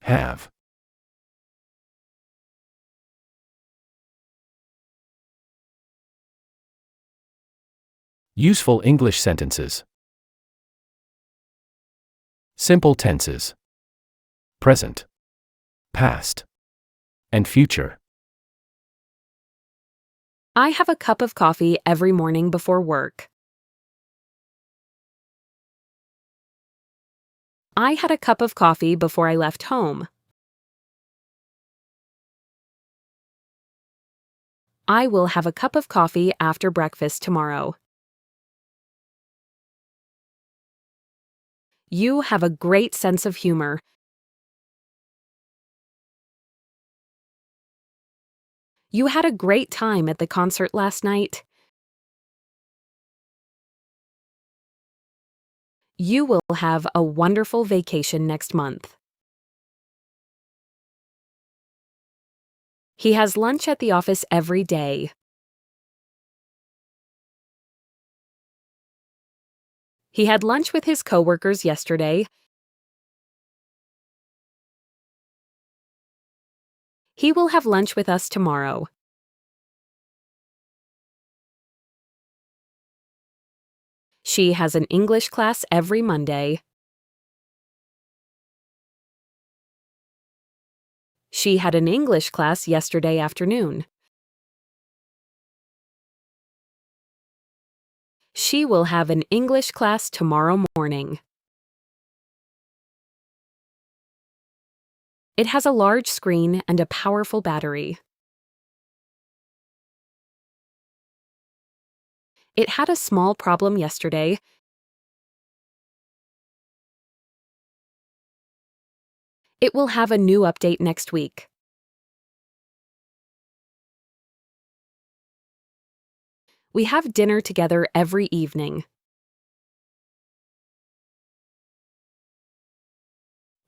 Have. Useful English sentences. Simple tenses. Present, past, and future. I have a cup of coffee every morning before work. I had a cup of coffee before I left home. I will have a cup of coffee after breakfast tomorrow. You have a great sense of humor. You had a great time at the concert last night. You will have a wonderful vacation next month. He has lunch at the office every day. He had lunch with his coworkers yesterday. He will have lunch with us tomorrow. She has an English class every Monday. She had an English class yesterday afternoon. She will have an English class tomorrow morning. It has a large screen and a powerful battery. It had a small problem yesterday. It will have a new update next week. We have dinner together every evening.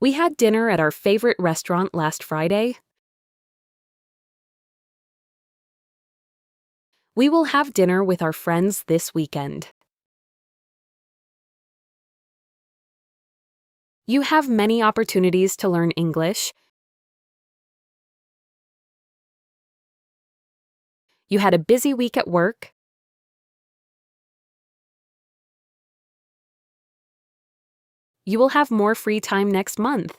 We had dinner at our favorite restaurant last Friday. We will have dinner with our friends this weekend. You have many opportunities to learn English. You had a busy week at work. You will have more free time next month.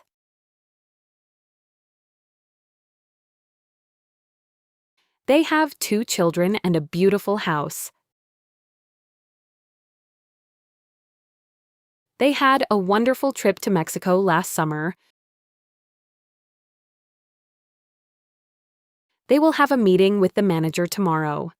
They have 2 children and a beautiful house. They had a wonderful trip to Mexico last summer. They will have a meeting with the manager tomorrow.